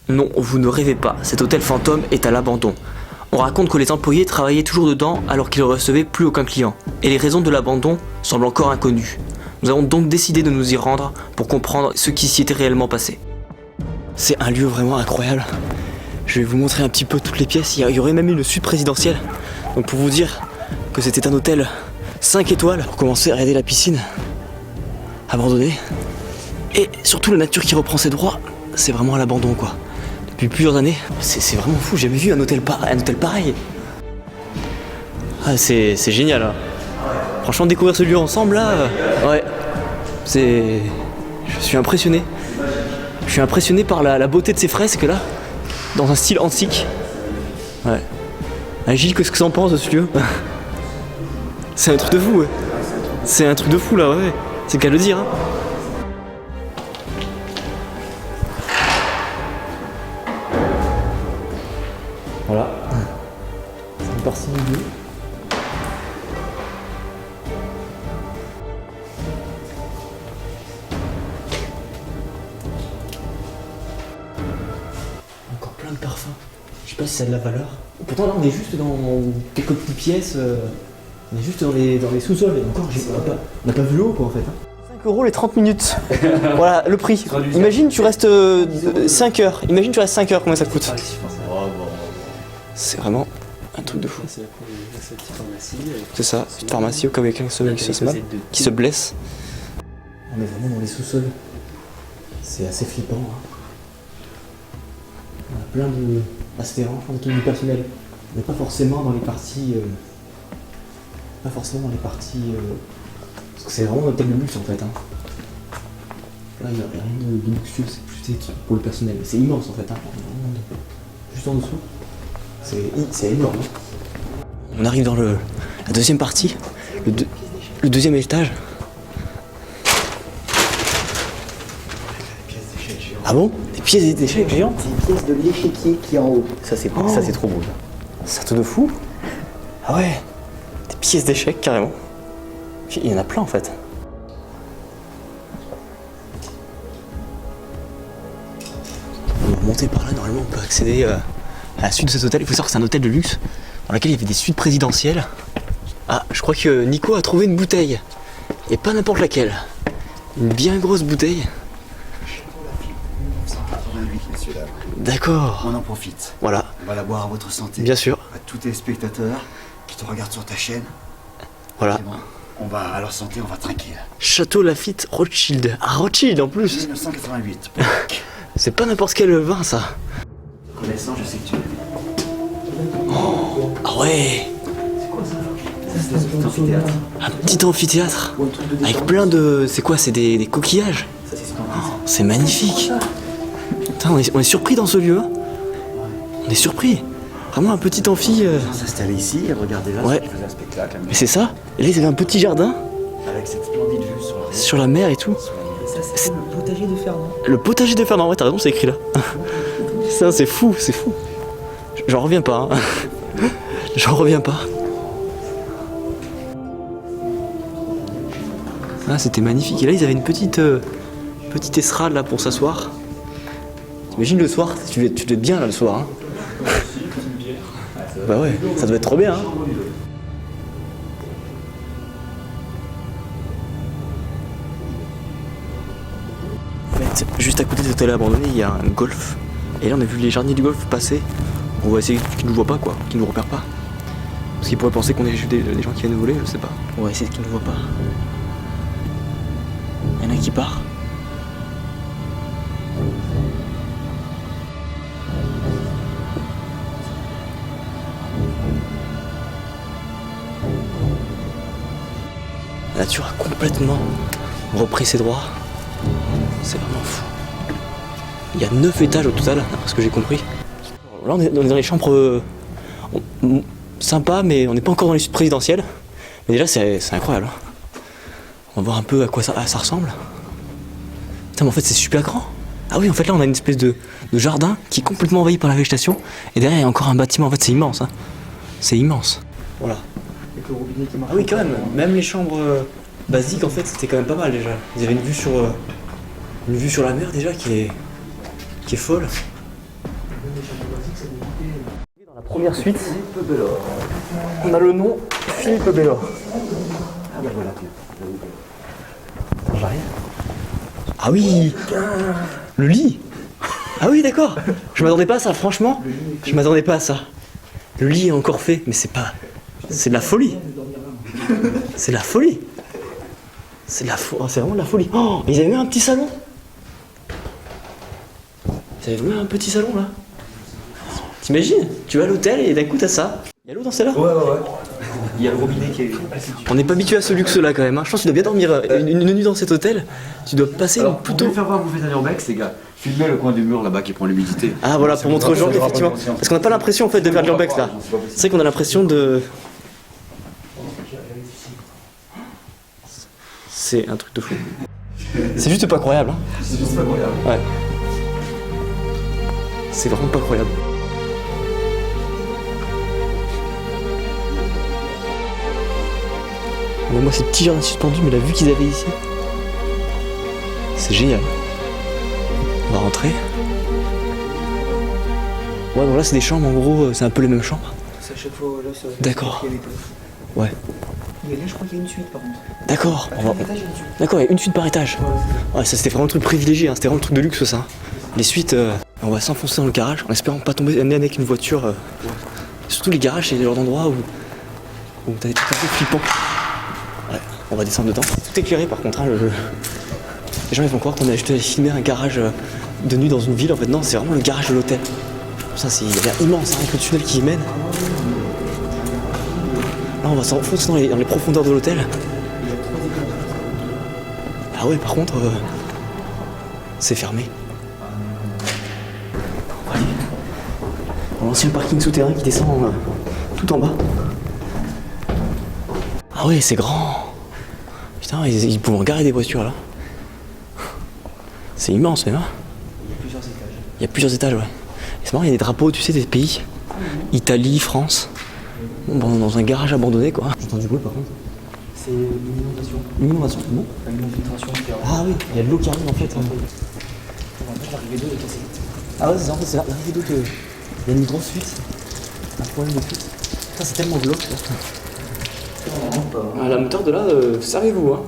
Non, vous ne rêvez pas, cet hôtel fantôme est à l'abandon. On raconte que les employés travaillaient toujours dedans alors qu'ils ne recevaient plus aucun client. Et les raisons de l'abandon semblent encore inconnues. Nous avons donc décidé de nous y rendre pour comprendre ce qui s'y était réellement passé. C'est un lieu vraiment incroyable. Je vais vous montrer un petit peu toutes les pièces. Il y aurait même une suite présidentielle. Donc pour vous dire que c'était un hôtel 5 étoiles. Pour commencer, regardez la piscine abandonnée. Et surtout la nature qui reprend ses droits. C'est vraiment à l'abandon quoi. Depuis plusieurs années. C'est vraiment fou, j'ai jamais vu un hôtel pareil. Ah, c'est génial hein. Franchement découvrir ce lieu ensemble là, ouais. Je suis impressionné. Je suis impressionné par la beauté de ces fresques là. Dans un style antique. Ouais. Ah, Gilles, qu'est-ce que t'en penses de ce lieu? C'est un truc de fou ouais. C'est un truc de fou là, ouais. C'est le cas de le dire hein. Voilà. C'est une partie du lieu. Encore plein de parfums. Je sais pas si ça a de la valeur. Pourtant là on est juste dans quelques petites pièces. On est juste dans les sous-sols. Et encore on n'a pas vu l'eau quoi en fait. 5 € les 30 minutes. Voilà le prix. Imagine tu restes 5 heures. Imagine tu restes 5 heures, combien ça te coûte? C'est vraiment un truc de fou. C'est ça, petite pharmacie au cas où quelqu'un qui se blesse. On est vraiment dans les sous-sols. C'est assez flippant. Hein. On a plein de... Ah, c'était vraiment plein de trucs du personnel. On n'est pas forcément dans les parties... Parce que c'est vraiment un hôtel de luxe en fait. Hein. Là, il n'y a rien de luxueux, c'est plus des trucs pour le personnel. C'est immense en fait. Hein. Juste en dessous. C'est énorme. On arrive dans la deuxième partie, le deuxième étage. Ah bon? Des pièces d'échecs géantes? C'est les pièces de l'échiquier qui est en haut. Ça c'est trop beau. C'est un truc de fou. Ah ouais, des pièces d'échecs carrément. Il y en a plein en fait. On va remonter par là, normalement on peut accéder à la suite de cet hôtel. Il faut savoir que c'est un hôtel de luxe dans lequel il y avait des suites présidentielles. Ah, je crois que Nico a trouvé une bouteille. Et pas n'importe laquelle. Une bien grosse bouteille. 1988, messieurs dames. D'accord. On en profite. Voilà. On va la boire à votre santé. Bien sûr. À tous tes spectateurs qui te regardent sur ta chaîne. Voilà. C'est bon. On va à leur santé, on va tranquille. Château Lafite Rothschild. Ah, Rothschild en plus. 1988. C'est pas n'importe quel vin ça. Connaissant, je sais que tu l'aimes. Oh, ah ouais. C'est quoi ça? C'est un petit amphithéâtre. Un petit amphithéâtre. Ou un truc de Avec décor. plein de... C'est quoi? C'est des coquillages. Ça c'est splendide. Oh, c'est magnifique. Putain, on est surpris dans ce lieu. Hein. On est surpris. Vraiment un petit amphi. On s'installer ici et regarder là, Ouais. je faisais un spectacle. Mais c'est ça. Et là, ils avaient un petit jardin Avec cette splendide vue sur la mer. sur la mer et tout. Ça c'est le potager de Fernand. Le potager de Fernand, ouais, t'as raison, c'est écrit là. Ça, c'est fou, c'est fou. J'en reviens pas. Hein. J'en reviens pas. Ah, c'était magnifique. Et là, ils avaient une petite estrade là pour s'asseoir. T'imagines le soir, tu dois être bien là le soir. Hein. Bah ouais, ça doit être trop bien. Hein. En fait, juste à côté de cet hôtel abandonné, il y a un golf. Et là, on a vu les jardiniers du golf passer. On va essayer qu'ils nous voient pas, quoi, qu'ils nous repèrent pas. Parce qu'ils pourraient penser qu'on est juste des gens qui viennent nous voler, je sais pas. On va essayer qu'ils nous voient pas. Il y en a qui part. La nature a complètement repris ses droits. C'est vraiment fou. Il y a 9 étages au total, d'après ce que j'ai compris. Là, on est dans les chambres sympas, mais on n'est pas encore dans les suites présidentielles. Mais déjà, c'est incroyable. On va voir un peu à quoi ça ressemble. Putain, mais en fait, c'est super grand. Ah oui, en fait, là, on a une espèce de jardin qui est complètement envahi par la végétation. Et derrière, il y a encore un bâtiment. En fait, c'est immense. Hein. C'est immense. Voilà. Avec le robinet qui marche. Ah oui, quand même. Même les chambres basiques, en fait, c'était quand même pas mal déjà. Ils avaient une vue sur la mer déjà qui est folle. Première suite, Philippe Bellor. on a le nom Philippe Bellor. Ah bah voilà. J'arrive. Ah oui, le lit. Ah oui, d'accord. Je m'attendais pas à ça, franchement. Je m'attendais pas à ça. Le lit est encore fait, mais c'est pas... C'est de la folie. C'est de la folie. C'est de la folie. Oh, c'est vraiment de la folie. Oh, ils avaient mis un petit salon. Ils avaient mis un petit salon là. T'imagines? Tu vas à l'hôtel et d'un coup t'as ça. Il y a l'eau dans celle-là? Ouais. Il y a le robinet qui est... On n'est pas habitué à ce luxe là quand même. Hein. Je pense que tu dois bien dormir une nuit dans cet hôtel. Tu dois passer plutôt... Pour faire voir que vous faites un urbex, les gars, filmez le coin du mur là-bas qui prend l'humidité. Ah voilà, pour montrer aux gens effectivement. Parce qu'on n'a pas l'impression en fait de faire de l'urbex là. C'est vrai qu'on a l'impression de... C'est un truc de fou. C'est juste pas croyable. Hein. C'est juste pas croyable. Ouais. C'est vraiment pas croyable. Mais moi ces petits jardins suspendus, mais la vue qu'ils avaient ici, c'est génial. On va rentrer. Ouais, bon là c'est des chambres, en gros c'est un peu les mêmes chambres. C'est à chaque fois là, ça. D'accord. Il y a les deux. Ouais. Et là, je crois qu'il y a une suite par contre. D'accord. À chaque étage, il y a une suite. D'accord, il y a une suite par étage. Ouais, ça c'était vraiment le truc privilégié, hein. C'était vraiment le truc de luxe ça. Les suites, on va s'enfoncer dans le garage en espérant pas tomber avec une voiture. Surtout les garages, c'est le genre d'endroit où t'as des trucs un peu flippants. Ouais, on va descendre dedans. C'est tout éclairé par contre. Hein, Les gens ils vont croire qu'on a juste filmé un garage de nuit dans une ville. En fait non, c'est vraiment le garage de l'hôtel. Ça c'est l'air immense hein, avec le tunnel qui y mène. Là on va s'enfoncer dans les profondeurs de l'hôtel. Ah ouais par contre c'est fermé. On va aller dans l'ancien parking souterrain qui descend tout en bas. Ah ouais c'est grand. Putain ils pouvaient garer des voitures là. C'est immense même hein. Il y a plusieurs étages ouais. Et c'est marrant il y a des drapeaux tu sais des pays. Italie, France. Bon, dans un garage abandonné quoi. J'entends du bruit par contre. C'est une inondation. Une inondation, bon. Une infiltration qui est Ah oui, il y a de l'eau qui arrive en fait. en fait, l'arrivée d'eau est cassée. Ah ouais, c'est ça, en fait, c'est l'arrivée d'eau que... Il y a une grosse fuite. Un problème de fuite. Putain, c'est tellement glauque là. Ah, la moutarde là, servez-vous hein.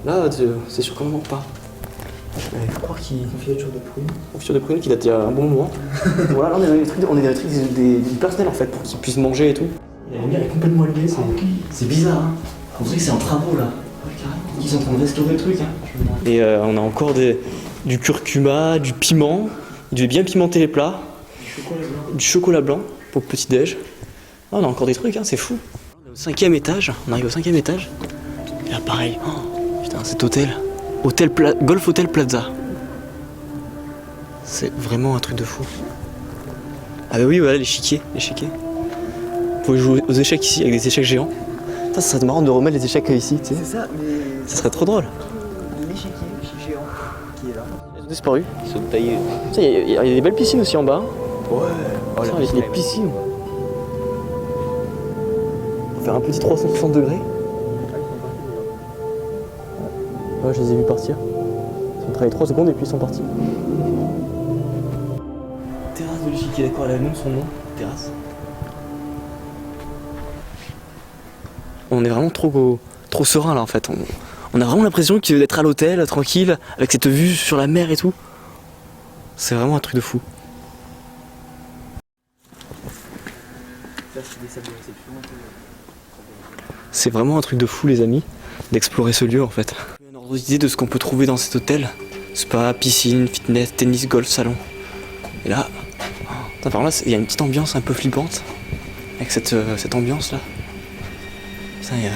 Là, c'est sûr qu'on ne manque pas. Je vais croire qu'il... Confiture de prune. Confiture de prune qui date il y a un bon moment. Voilà, là on est dans les trucs du personnel en fait, pour qu'ils puissent manger et tout. La lumière est complètement allumée, c'est bizarre hein. On dirait que c'est en travaux là. Ils sont en train de restaurer le truc hein. Et on a encore du curcuma, du piment. Il devait bien pimenter les plats. Du chocolat blanc pour le petit déj. Ah, on a encore des trucs hein, c'est fou. On est au 5e étage, on arrive au 5e étage. Et là pareil, oh, putain cet hôtel. Golf Hotel Plaza. C'est vraiment un truc de fou. Ah bah oui, voilà l'échiquier. Vous pouvez jouer aux échecs ici avec des échecs géants. Ça serait marrant de remettre les échecs ici, tu sais. C'est ça, mais. Ça serait trop drôle. L'échiquier géant qui est là. Ils ont disparu. Ils sont taillés. Il y a des belles piscines aussi en bas. Ouais. Oh, les piscines. On va faire un petit 360 degrés. Ouais, je les ai vus partir. Ils ont travaillé 3 secondes et puis ils sont partis. Terrasse de l'échiquier, d'accord, elle a même son nom. Terrasse. On est vraiment trop serein là en fait. On a vraiment l'impression d'être à l'hôtel, tranquille, avec cette vue sur la mer et tout. C'est vraiment un truc de fou. C'est vraiment un truc de fou les amis, d'explorer ce lieu en fait. Une ordre d'idée de ce qu'on peut trouver dans cet hôtel. Spa, piscine, fitness, tennis, golf, salon. Et là, par là, il y a une petite ambiance un peu flippante. Avec cette ambiance là. Putain, il y a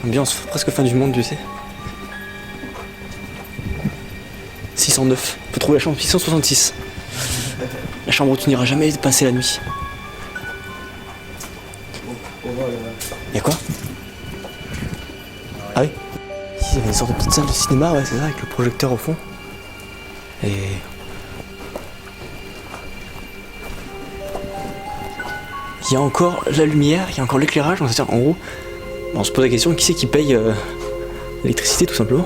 une ambiance presque fin du monde, tu sais. 609. On peut trouver la chambre 666. La chambre où tu n'iras jamais passer la nuit. Y'a quoi? Ah oui. Ici, il y avait une sorte de petite salle de cinéma, ouais, c'est ça, avec le projecteur au fond. Et... il y a encore la lumière, il y a encore l'éclairage, donc c'est-à-dire en gros, on se pose la question, qui c'est qui paye l'électricité tout simplement.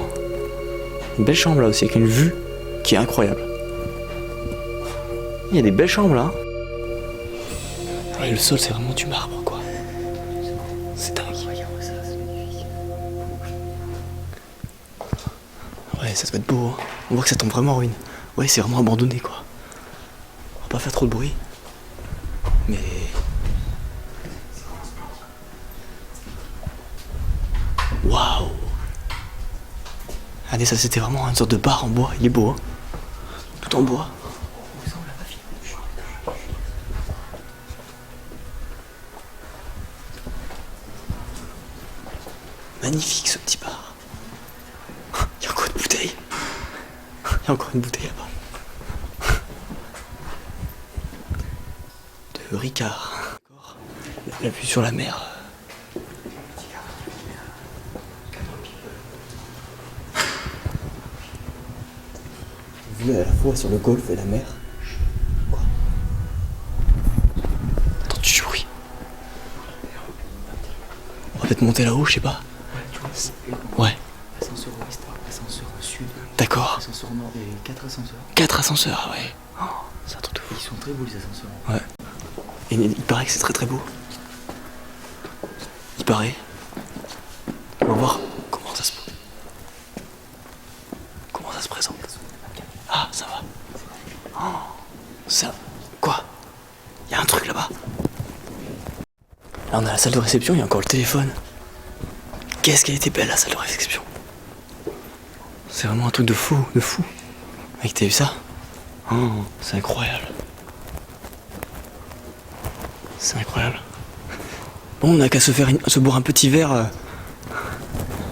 Une belle chambre là aussi, avec une vue qui est incroyable. Il y a des belles chambres là. Ouais, le sol c'est vraiment du marbre quoi. C'est dingue. Ouais, ça doit être beau, hein. On voit que ça tombe vraiment en ruine. Ouais, c'est vraiment abandonné quoi. On va pas faire trop de bruit. Mais... Waouh! Regardez, ça c'était vraiment une sorte de bar en bois. Il est beau, hein. Tout en bois. Magnifique ce petit bar. Il y a encore une bouteille. Il y a encore une bouteille là-bas. De Ricard. La vue sur la mer. Vue à la fois sur le golfe et la mer. Quoi? Attends, du bruit. On va peut-être monter là-haut, je sais pas. Ouais. Ascenseur ouest, ascenseur sud. D'accord. Ascenseur nord et 4 ascenseurs. 4 ascenseurs, ouais. Oh, c'est un truc de fou. Ils sont très beaux les ascenseurs. Ouais. Et il paraît que c'est très très beau. Il paraît. On va voir comment ça se... Comment ça se présente. Ah, ça va. Oh, ça... Quoi? Il y a un truc là-bas. Là on a la salle de réception, il y a encore le téléphone. Qu'est-ce qu'elle était belle la salle de réception. C'est vraiment un truc de fou, de fou. Mec, t'as vu ça? Oh, c'est incroyable. C'est incroyable. Bon, on n'a qu'à se boire un petit verre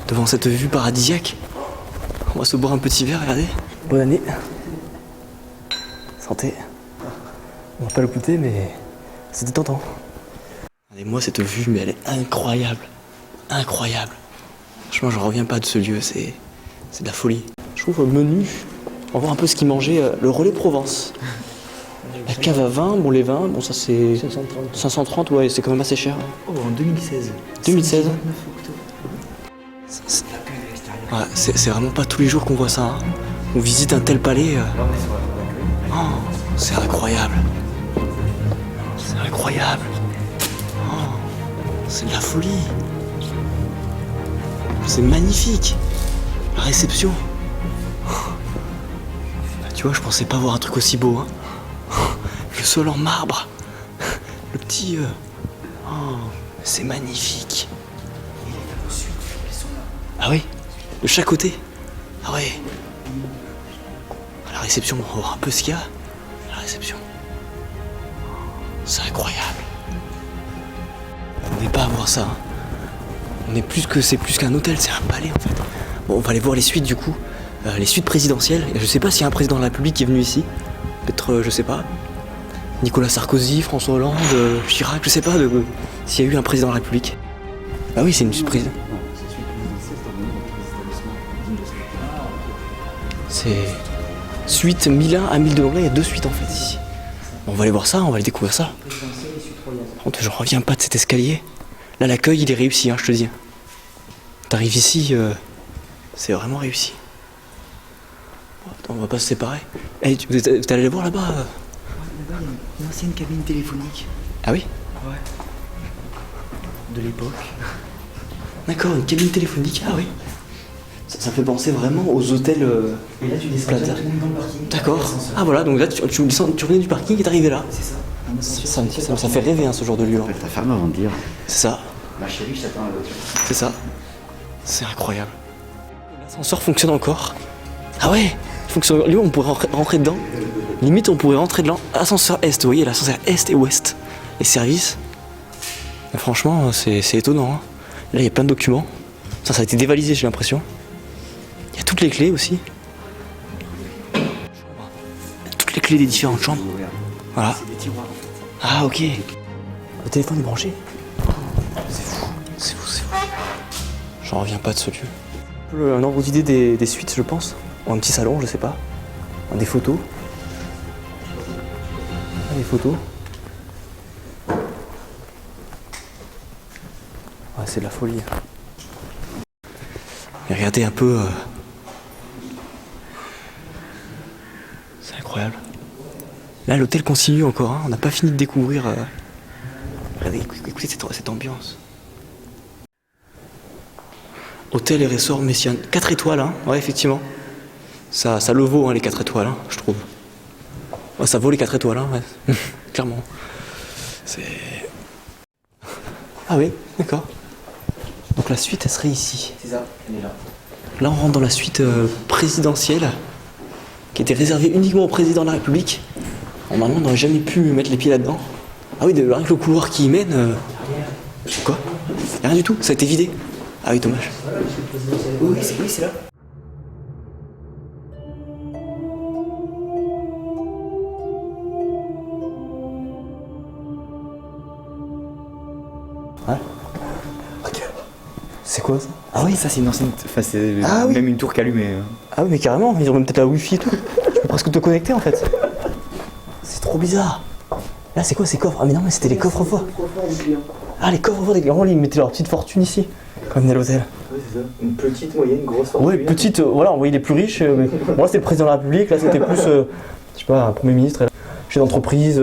devant cette vue paradisiaque. On va se boire un petit verre, regardez. Bonne année. Santé. On va pas le goûter, mais c'était tentant. Regardez-moi cette vue, mais elle est incroyable. Incroyable. Franchement, je reviens pas de ce lieu, c'est de la folie. Je trouve le menu, on va voir un peu ce qu'ils mangeaient, le relais Provence. La cave à vin, bon les vins, bon ça c'est 530, ouais, c'est quand même assez cher. Oh, en 2016. 2016. 29 octobre. Ouais, c'est vraiment pas tous les jours qu'on voit ça, hein. On visite un tel palais. Oh, c'est incroyable. C'est incroyable. Oh, c'est de la folie. C'est magnifique. La réception. Tu vois, je pensais pas voir un truc aussi beau, hein. Le sol en marbre. Le petit... Oh, c'est magnifique. Ah oui, de chaque côté. Ah ouais. À la réception, on va voir un peu ce qu'il y a. À la réception. C'est incroyable. On n'est pas à voir ça, hein. C'est plus qu'un hôtel, c'est un palais en fait. Bon, on va aller voir les suites du coup. Les suites présidentielles. Je sais pas s'il y a un président de la République qui est venu ici. Peut-être, je sais pas. Nicolas Sarkozy, François Hollande, Chirac, je sais pas s'il y a eu un président de la République. Ah oui, c'est une suite présidentielle. C'est suite 1001 à 1002. Il y a 2 suites en fait ici. On va aller voir ça, on va aller découvrir ça. Par contre, je reviens pas de cet escalier. Là, l'accueil, il est réussi, hein, je te dis. T'arrives ici, c'est vraiment réussi. Bon, attends, on va pas se séparer. Hey, t'es allé voir là-bas Là-bas, il y a une ancienne cabine téléphonique. Ah oui? Ouais. De l'époque. D'accord, une cabine téléphonique, ah oui. Ça fait penser vraiment aux hôtels Et là, tu descends Plaza. directement dans le parking. D'accord. Ah voilà, donc là, tu descends, tu revenais du parking et t'arrivais là. C'est ça. Un ascenseur. Ça fait rêver, hein, ce genre de lieu. Hein. Appelle ta femme avant de dire. C'est ça, Ma chérie, je t'attends à la voiture. c'est ça. C'est incroyable. L'ascenseur fonctionne encore. Ah ouais, il fonctionne. Lui, on pourrait rentrer dedans. Limite, on pourrait rentrer dedans. Ascenseur Est, vous voyez, l'ascenseur Est et Ouest. Les services. Mais franchement, c'est étonnant. Hein. Là, il y a plein de documents. Ça a été dévalisé, j'ai l'impression. Il y a toutes les clés aussi. Toutes les clés des différentes chambres. Voilà. C'est des tiroirs. Ah, ok. Le téléphone est branché. C'est fou, c'est fou, c'est fou. J'en reviens pas de ce lieu. Un ordre d'idée des suites, je pense. Ou un petit salon, je sais pas. Des photos. Ah, des photos. Ouais, c'est de la folie. Et regardez un peu. C'est incroyable. Là, l'hôtel continue encore. Hein. On n'a pas fini de découvrir Regardez, écoutez cette ambiance. Hôtel et resort Messiaen. 4 étoiles, hein. Ouais, effectivement. Ça le vaut, hein, les 4 étoiles, hein, je trouve. Ouais, ça vaut les 4 étoiles, hein, ouais. Clairement. C'est... Ah oui, d'accord. Donc la suite, elle serait ici. C'est ça, elle est là. Là, on rentre dans la suite présidentielle, qui était réservée uniquement au président de la République. Normalement, on n'aurait jamais pu mettre les pieds là-dedans. Ah oui, rien que le couloir qui y mène... Quoi? Rien du tout, ça a été vidé. Ah oui, dommage. Oui, c'est là. Ouais. Ok. C'est quoi ça? Ah oui, ça c'est une ancienne. Enfin, c'est Ah oui. même une tour qui allumée. Ah oui, mais carrément, ils ont même peut-être la wifi et tout. Tu peux presque te connecter en fait. C'est trop bizarre. Là, c'est quoi ces coffres? Ah mais non, mais c'était les coffres forts. Ah, les coffres forts des clients, ils mettaient leur petite fortune ici, quand ils venaient à l'hôtel. Oui, c'est ça. Une petite, moyenne, grosse fortune. Ouais, petite, voilà, on voyait les plus riches. Mais... Bon, là, c'était le président de la République, là, c'était plus, je sais pas, un premier ministre, chef d'entreprise.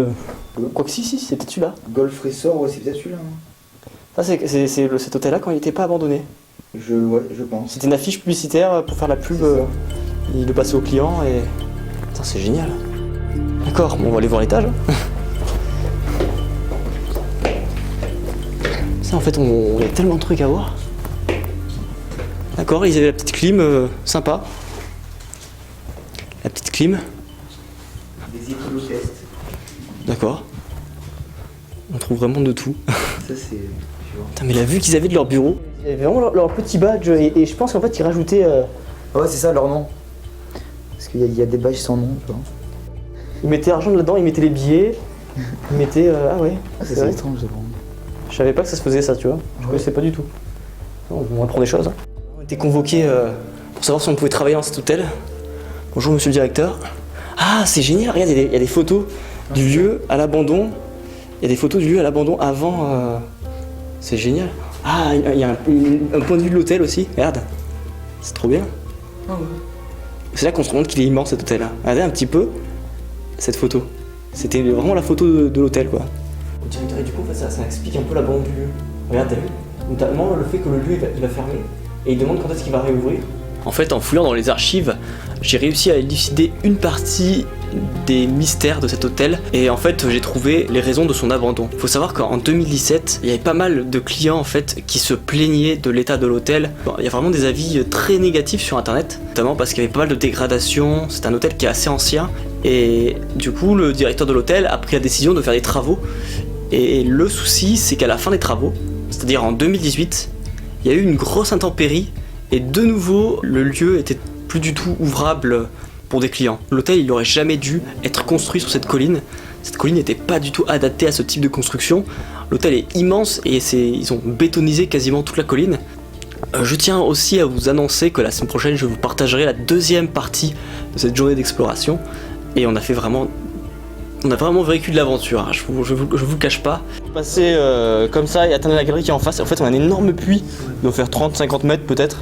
Quoique si, c'était celui-là. Golf Resort, ouais, c'est peut-être celui-là. Hein. Ça, c'est cet hôtel-là quand il n'était pas abandonné. Ouais, je pense. C'était une affiche publicitaire pour faire la pub. Il le passait aux clients et. Putain, c'est génial. D'accord, bon, on va aller voir l'étage. Ça, en fait, il y a tellement de trucs à voir. D'accord, ils avaient la petite clim, sympa. La petite clim. Des équilotestes. D'accord. On trouve vraiment de tout. Ça, c'est. Putain, mais la vue qu'ils avaient de leur bureau. Ils avaient vraiment leur petit badge et je pense qu'en fait, ils rajoutaient. Ouais, c'est ça leur nom. Parce qu'il y a des badges sans nom, tu vois. Ils mettaient l'argent là-dedans, ils mettaient les billets. Ils mettaient. Ah ouais. C'est vrai. étrange, c'est bon. Je savais pas que ça se faisait ça, tu vois. Je connaissais pas du tout. On apprend des choses. Hein. On était convoqués pour savoir si on pouvait travailler dans cet hôtel. Bonjour monsieur le directeur. Ah, c'est génial, regarde, il y a des photos du lieu à l'abandon. Il y a des photos du lieu à l'abandon avant. C'est génial. Ah, il y a un point de vue de l'hôtel aussi, regarde. C'est trop bien. Ah ouais. C'est là qu'on se rend compte qu'il est immense cet hôtel-là. Regardez un petit peu cette photo. C'était vraiment la photo de l'hôtel, quoi. Et du coup, en fait, ça explique un peu l'abandon du lieu. Regarde, t'as vu? Notamment le fait que le lieu il va fermer et il demande quand est-ce qu'il va réouvrir. En fait, en fouillant dans les archives, j'ai réussi à élucider une partie des mystères de cet hôtel et en fait j'ai trouvé les raisons de son abandon. Il faut savoir qu'en 2017, il y avait pas mal de clients en fait qui se plaignaient de l'état de l'hôtel. Bon, il y a vraiment des avis très négatifs sur internet, notamment parce qu'il y avait pas mal de dégradation, c'est un hôtel qui est assez ancien et du coup le directeur de l'hôtel a pris la décision de faire des travaux et le souci c'est qu'à la fin des travaux, c'est-à-dire en 2018, il y a eu une grosse intempérie et de nouveau le lieu était plus du tout ouvrable pour des clients. L'hôtel il n'aurait jamais dû être construit sur cette colline. Cette colline n'était pas du tout adaptée à ce type de construction. L'hôtel est immense et ils ont bétonisé quasiment toute la colline. Je tiens aussi à vous annoncer que la semaine prochaine je vous partagerai la deuxième partie de cette journée d'exploration et on a vraiment vécu de l'aventure, hein. Je vous le cache pas. Passer comme ça et atteindre la galerie qui est en face, en fait on a un énorme puits, il doit faire 30-50 mètres peut-être.